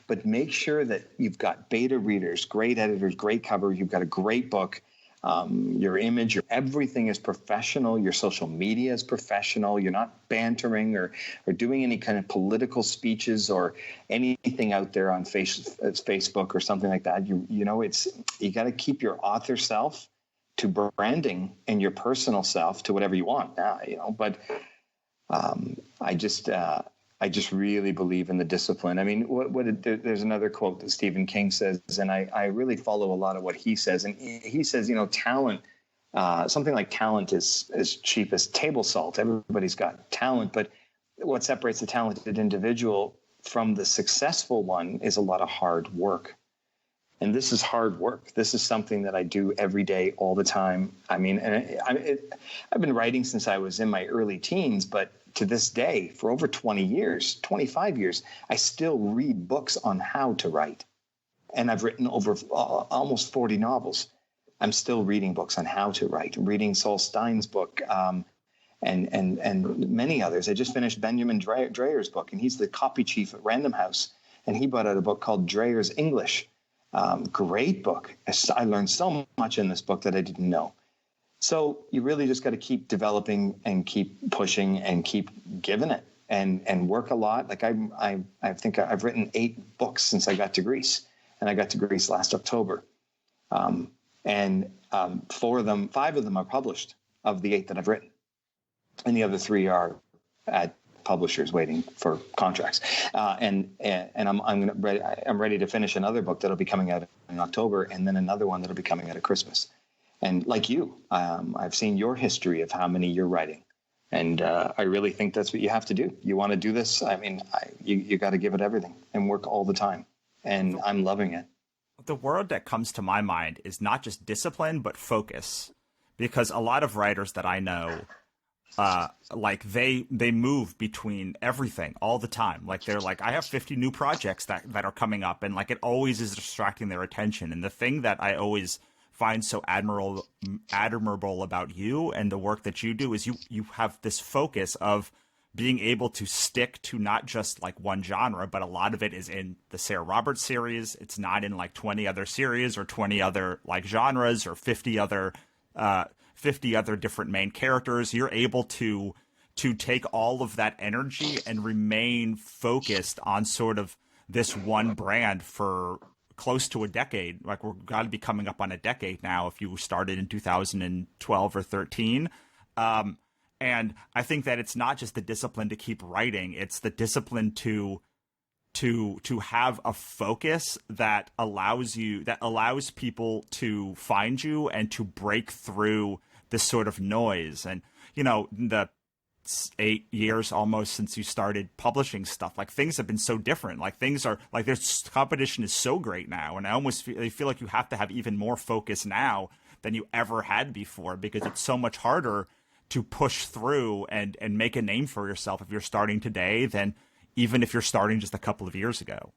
But make sure that you've got beta readers, great editors, great cover. You've got a great book. Your image, everything is professional. Your social media is professional. You're not bantering or doing any kind of political speeches or anything out there on Facebook or something like that. You got to keep your author self to branding and your personal self to whatever you want now, But I just really believe in the discipline. I mean, there's another quote that Stephen King says, and I really follow a lot of what he says. And he says, talent, something like talent is as cheap as table salt. Everybody's got talent, but what separates the talented individual from the successful one is a lot of hard work. And this is hard work. This is something that I do every day, all the time. I mean, I've been writing since I was in my early teens, but to this day, for over 20 years, 25 years, I still read books on how to write. And I've written over almost 40 novels. I'm still reading books on how to write. I'm reading Saul Stein's book and many others. I just finished Benjamin Dreyer's book, and he's the copy chief at Random House. And he brought out a book called Dreyer's English. Great book. I learned so much in this book that I didn't know. So you really just got to keep developing and keep pushing and keep giving it and work a lot. Like I think I've written 8 books since I got to Greece, and I got to Greece last October. 5 of them are published of the 8 that I've written, and the other 3 are at publishers waiting for contracts. And I'm ready to finish another book that'll be coming out in October, and then another one that'll be coming out at Christmas. And like you, I've seen your history of how many you're writing. And I really think that's what you have to do. You want to do this? I mean, you got to give it everything and work all the time. And I'm loving it. The word that comes to my mind is not just discipline, but focus. Because a lot of writers that I know, they move between everything all the time. Like they're like, I have 50 new projects that are coming up, and like it always is distracting their attention. And the thing that I always find so admirable about you and the work that you do is you have this focus of being able to stick to not just like one genre, but a lot of it is in the Sarah Roberts series. It's not in like 20 other series or 20 other like genres or 50 other different main characters. You're able to take all of that energy and remain focused on sort of this one brand for close to a decade. Like we're got to be coming up on a decade now if you started in 2012 or 13. And I think that it's not just the discipline to keep writing, it's the discipline to have a focus that allows people to find you and to break through this sort of noise. And the 8 years almost since you started publishing stuff, like things have been so different. Like things are like there's competition is so great now, and I feel like you have to have even more focus now than you ever had before, because it's so much harder to push through and make a name for yourself if you're starting today than even if you're starting just a couple of years ago.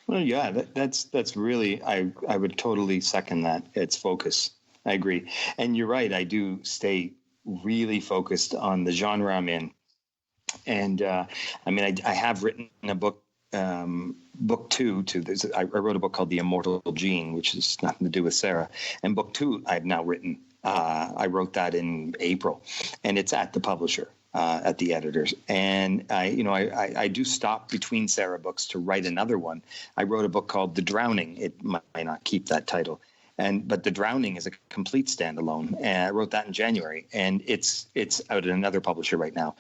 Well, yeah, that's really, I would totally second that. It's focus. I agree. And you're right. I do stay really focused on the genre I'm in. And I have written a book, book 2 I wrote a book called The Immortal Gene, which has nothing to do with Sarah. And book 2 I've now written. I wrote that in April, and it's at the publisher, at the editors. And I do stop between Sarah books to write another one. I wrote a book called The Drowning. It might not keep that title, but The Drowning is a complete standalone. And I wrote that in January, and it's out at another publisher right now.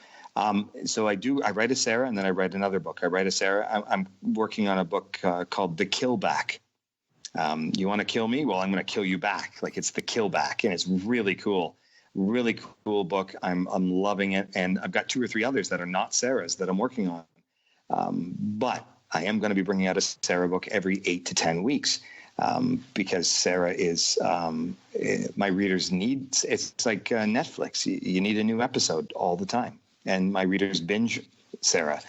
So I write a Sarah, and then I write another book. I write a Sarah. I'm working on a book called The Killback. You want to kill me? Well, I'm going to kill you back. Like, it's The Killback, and it's really cool book. I'm loving it, and I've got 2 or 3 others that are not Sarah's that I'm working on. But I am going to be bringing out a Sarah book every 8 to 10 weeks, because Sarah is my readers need. It's like Netflix. You need a new episode all the time, and my readers binge Sarah.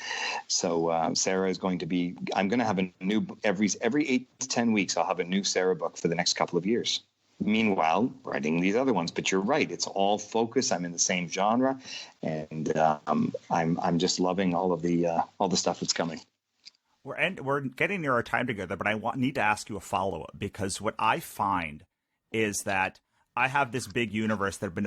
So Sarah is going to be. I'm going to have a new every 8 to 10 weeks. I'll have a new Sarah book for the next couple of years. Meanwhile, writing these other ones. But you're right; it's all focus. I'm in the same genre, and I'm just loving all the stuff that's coming. We're getting near our time together, but I need to ask you a follow-up, because what I find is that I have this big universe that I've been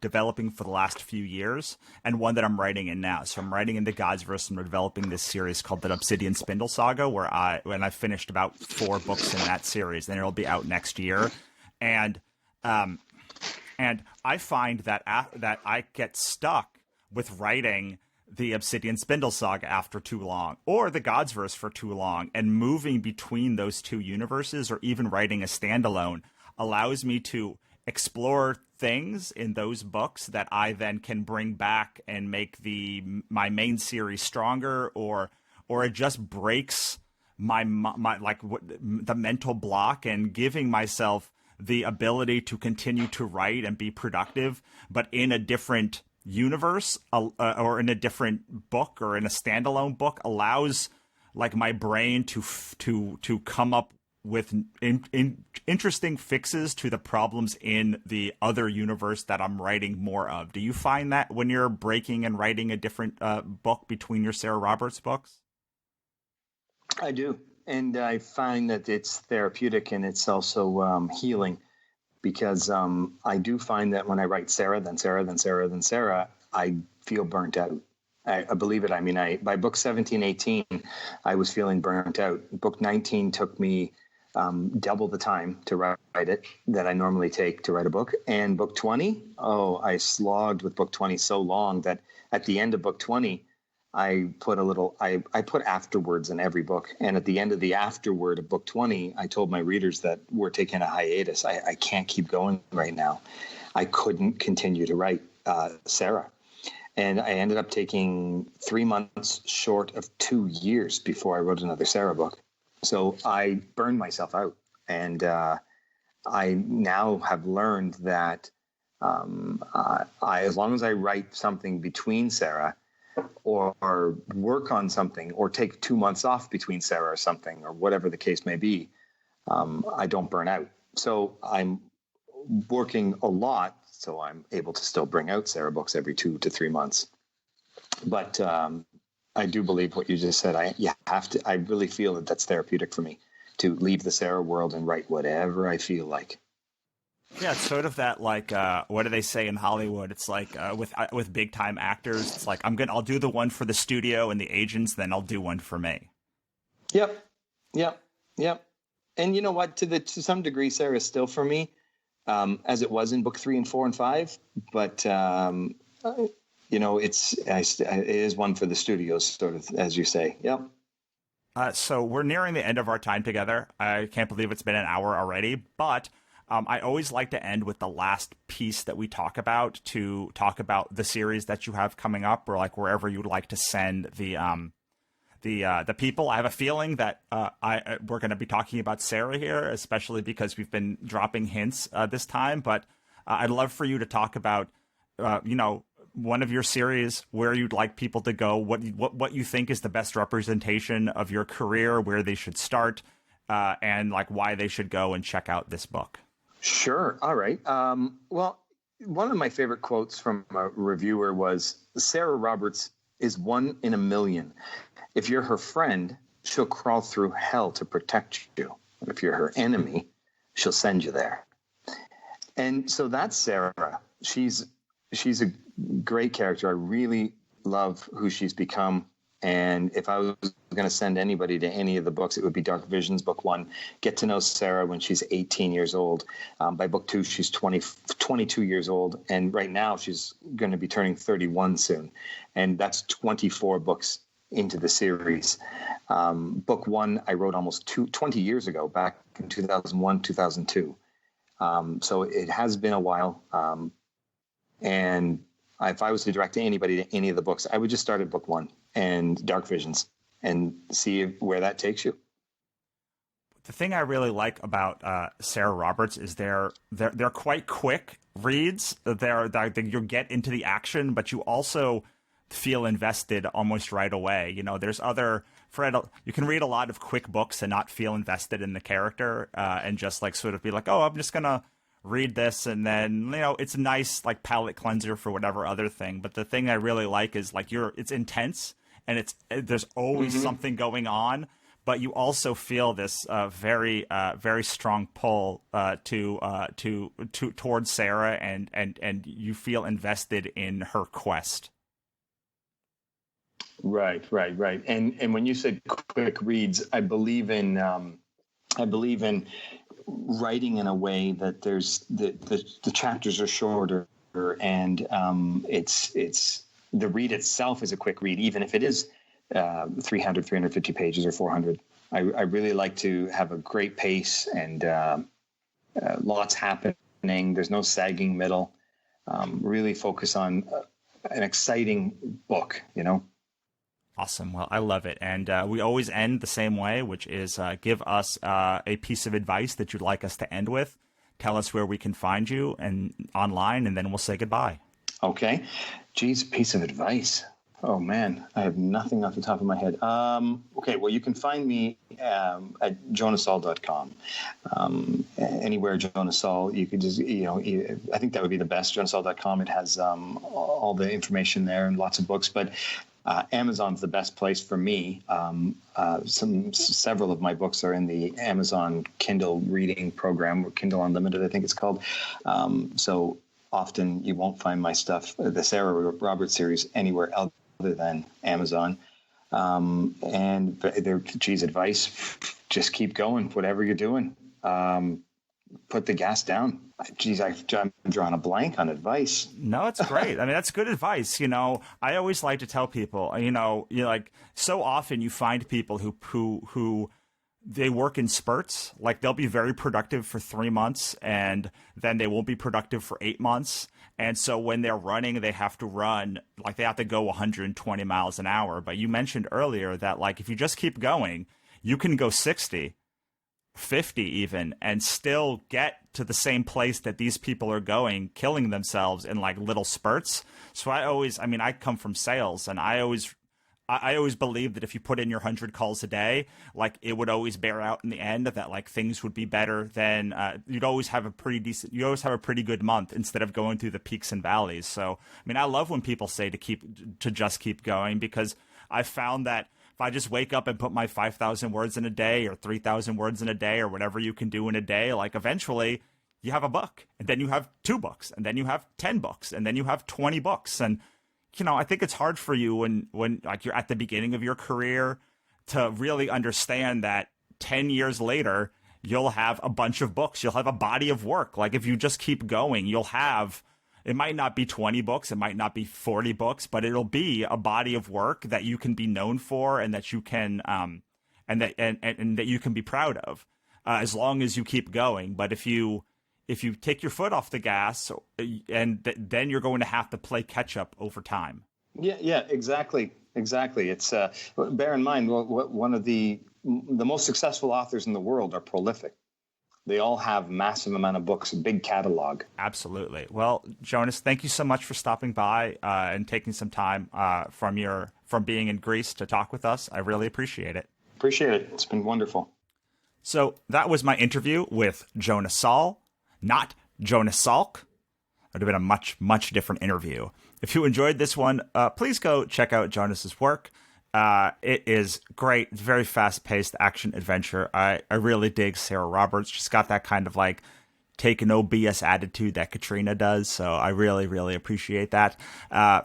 developing for the last few years, and one that I'm writing in now. So I'm writing in the Godsverse, and we're developing this series called the Obsidian Spindle Saga, where I finished about 4 books in that series, and it'll be out next year. And I find that that I get stuck with writing the Obsidian Spindle Saga after too long, or the Godsverse for too long, and moving between those 2 universes, or even writing a standalone, allows me to explore things in those books that I then can bring back and make my main series stronger, or it just breaks my the mental block, and giving myself the ability to continue to write and be productive, but in a different universe, or in a different book, or in a standalone book, allows like my brain to come up with interesting fixes to the problems in the other universe that I'm writing more of. Do you find that when you're breaking and writing a different book between your Sarah Roberts books? I do. And I find that it's therapeutic, and it's also healing, because I do find that when I write Sarah, then Sarah, then Sarah, then Sarah, I feel burnt out. I believe it. I mean, by book 17, 18, I was feeling burnt out. Book 19 took me double the time to write it that I normally take to write a book. And book 20, I slogged with book 20 so long that at the end of book 20, I put I put afterwards in every book. And at the end of the afterword of book 20, I told my readers that we're taking a hiatus. I can't keep going right now. I couldn't continue to write Sarah. And I ended up taking 3 months short of 2 years before I wrote another Sarah book. So I burned myself out. And I now have learned that as long as I write something between Sarah, or work on something, or take 2 months off between Sarah or something, or whatever the case may be, I don't burn out. So I'm working a lot, so I'm able to still bring out Sarah books every 2 to 3 months. But I do believe what you just said. I really feel that that's therapeutic for me, to leave the Sarah world and write whatever I feel like. Yeah, it's sort of that, like, what do they say in Hollywood? It's like with big time actors, it's like I'll do the one for the studio and the agents, then I'll do one for me. Yep. And you know what? To some degree, Sarah is still for me, as it was in book 3 and 4 and 5. But it is one for the studios, sort of, as you say. Yep. So we're nearing the end of our time together. I can't believe it's been an hour already, but I always like to end with the last piece that we talk about, to talk about the series that you have coming up, or like wherever you'd like to send the people. I have a feeling that we're going to be talking about Sarah here, especially because we've been dropping hints this time. But I'd love for you to talk about, one of your series, where you'd like people to go, what you think is the best representation of your career, where they should start, and like why they should go and check out this book. Sure. All right. Well, one of my favorite quotes from a reviewer was, Sarah Roberts is 1 in a million. If you're her friend, she'll crawl through hell to protect you. If you're her enemy, she'll send you there. And so that's Sarah. She's a great character. I really love who she's become. And if I was going to send anybody to any of the books, it would be Dark Visions, book 1. Get to know Sarah when she's 18 years old. By book 2, she's 22 years old. And right now she's going to be turning 31 soon. And that's 24 books into the series. Book 1, I wrote almost 20 years ago, back in 2001, 2002. So it has been a while. And if I was to direct anybody to any of the books, I would just start at book 1 and Dark Visions and see where that takes you. The thing I really like about Sarah Roberts is they're quite quick reads. You get into the action, but you also feel invested almost right away. You know, there's other you can read a lot of quick books and not feel invested in the character and just like sort of be like, oh, I'm just gonna read this, and then, you know, it's a nice like palate cleanser for whatever other thing. But the thing I really like is like it's intense and there's always something going on, but you also feel this very strong pull towards Sarah, and you feel invested in her quest. Right. And when you said quick reads, I believe in writing in a way that there's the chapters are shorter, and it's the read itself is a quick read, even if it is 350 pages or 400. I really like to have a great pace and lots happening. There's no sagging middle. Really focus on an exciting book, you know. Awesome. Well, I love it. And we always end the same way, which is give us a piece of advice that you'd like us to end with. Tell us where we can find you and online, and then we'll say goodbye. Okay. Geez, piece of advice. Oh, man, I have nothing off the top of my head. Okay, well, you can find me at jonassaul.com. Anywhere Jonas Saul, you could just, I think that would be the best, jonassaul.com. It has all the information there and lots of books, but Amazon's the best place for me. Several of my books are in the Amazon Kindle reading program, or Kindle Unlimited, I think it's called. So often you won't find my stuff, the Sarah Roberts series, anywhere other than Amazon. And geez, advice, just keep going, whatever you're doing. Put the gas down. Geez, I'm drawing a blank on advice. No, it's great. I mean, that's good advice. You know, I always like to tell people, like so often you find people who they work in spurts. Like they'll be very productive for 3 months and then they won't be productive for 8 months. And so when they're running, they have to run, like they have to go 120 miles an hour. But you mentioned earlier that like if you just keep going, you can go 60. 50 even, and still get to the same place that these people are going, killing themselves in like little spurts. So I come from sales, and I always believed that if you put in your 100 calls a day, like it would always bear out in the end, that like things would be better than you'd always have a pretty good month instead of going through the peaks and valleys. So I mean, I love when people say to just keep going, because I found that if I just wake up and put my 5,000 words in a day or 3,000 words in a day or whatever you can do in a day, like eventually you have a book, and then you have 2 books, and then you have 10 books, and then you have 20 books. And, I think it's hard for you when like you're at the beginning of your career to really understand that 10 years later, you'll have a bunch of books. You'll have a body of work. Like if you just keep going, it might not be 20 books, it might not be 40 books, but it'll be a body of work that you can be known for, and that you can and that you can be proud of as long as you keep going. But if you take your foot off the gas, then you're going to have to play catch up over time. Yeah, exactly. It's bear in mind, one of the most successful authors in the world are prolific. They all have massive amount of books, a big catalog. Absolutely. Well, Jonas, thank you so much for stopping by and taking some time from being in Greece to talk with us. I really appreciate it. Appreciate it. It's been wonderful. So that was my interview with Jonas Saul, not Jonas Salk. It would have been a much, much different interview. If you enjoyed this one, please go check out Jonas's work. It is great. It's very fast-paced action adventure. I really dig Sarah Roberts. She's got that kind of like take no BS attitude that Katrina does. So I really, really appreciate that.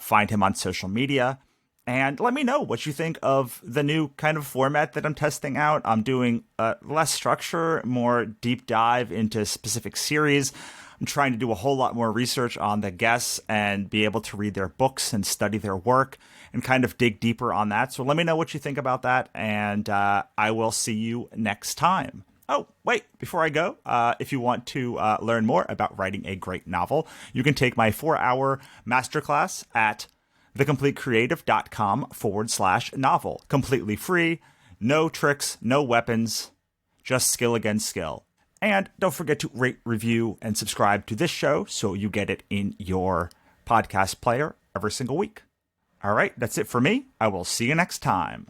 Find him on social media. And let me know what you think of the new kind of format that I'm testing out. I'm doing less structure, more deep dive into specific series. I'm trying to do a whole lot more research on the guests and be able to read their books and study their work and kind of dig deeper on that. So let me know what you think about that, and I will see you next time. Oh, wait, before I go, if you want to learn more about writing a great novel, you can take my 4-hour masterclass at thecompletecreative.com/novel. Completely free, no tricks, no weapons, just skill against skill. And don't forget to rate, review, and subscribe to this show so you get it in your podcast player every single week. All right, that's it for me. I will see you next time.